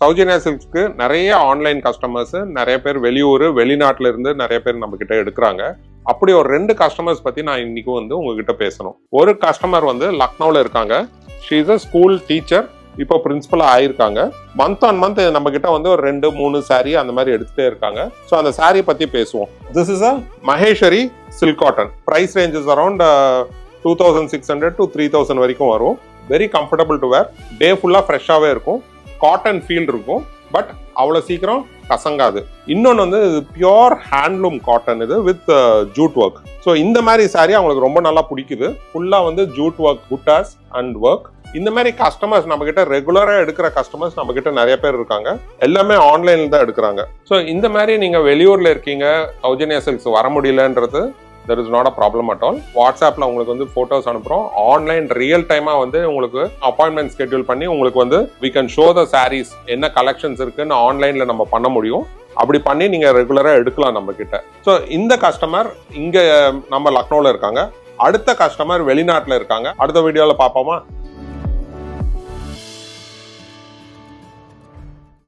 சௌஜன்யா சில்க்ஸ்க்கு நிறைய online customers, நிறைய பேர் வெளியூர் வெளிநாட்டுல இருந்து நிறைய பேர் நம்ம கிட்ட எடுக்கிறாங்க. அப்படி ஒரு 2 கஸ்டமர்ஸ் பத்தி நான் இன்னைக்கு வந்து உங்ககிட்ட பேசணும். ஒரு கஸ்டமர் வந்து லக்னோல இருக்காங்க. She is a school teacher. இப்போ பிரின்சிபலா ஆயிருக்காங்க. மந்த் ஆன் மந்த் நம்ம கிட்ட வந்து ஒரு 2-3 saree அந்த மாதிரி எடுத்துட்டே இருக்காங்க. ஸோ அந்த saree பத்தி பேசுவோம். This is a Maheshwari silk cotton. Price ranges around 2600 to 3000 வரைக்கும் வரும். Very comfortable to wear. Day ஃபுல்லா ஃப்ரெஷ்ஷாவே இருக்கும். காட்டன் ஃபீல் இருக்கும். பட் அவ்வளவு சீக்கிரம் கசங்காது. இன்னொன்று வந்து பியோர் ஹேண்ட்லூம் காட்டன் இது வித் ஜூட் ஒர்க். ஸோ இந்த மாதிரி சாரி அவங்களுக்கு ரொம்ப நல்லா பிடிக்குது. ஃபுல்லா வந்து Jude work, buttas and work. இந்த மாதிரி கஸ்டமர்ஸ் நம்ம கிட்ட ரெகுலரா எடுக்கிற கஸ்டமர்ஸ் நம்ம கிட்ட நிறைய பேர் இருக்காங்க. எல்லாமே ஆன்லைன்ல தான் எடுக்கிறாங்க. ஸோ இந்த மாதிரி நீங்க வெளியூர்ல இருக்கீங்க, சௌஜன்யா சில்க்ஸ் வர முடியலன்றது there is not a problem at all. வாட்ஸ்அப்ல உங்களுக்கு வந்து போட்டோஸ் அனுப்புறோம். ஆன்லைன் ரியல் டைமா வந்து உங்களுக்கு அப்பாயின்மெண்ட் ஸ்கெட்யூல் பண்ணி உங்களுக்கு வந்து we can show the sarees என்ன கலெக்ஷன்ஸ் இருக்குன்னு ஆன்லைன்ல நம்ம பண்ண முடியும். அப்படி பண்ணி நீங்க ரெகுலரா எடுக்கலாம் நம்ம கிட்ட. ஸோ இந்த கஸ்டமர் இங்க நம்ம லக்னோல இருக்காங்க. அடுத்த கஸ்டமர் வெளிநாட்டுல இருக்காங்க. அடுத்த வீடியோல பார்ப்போமா?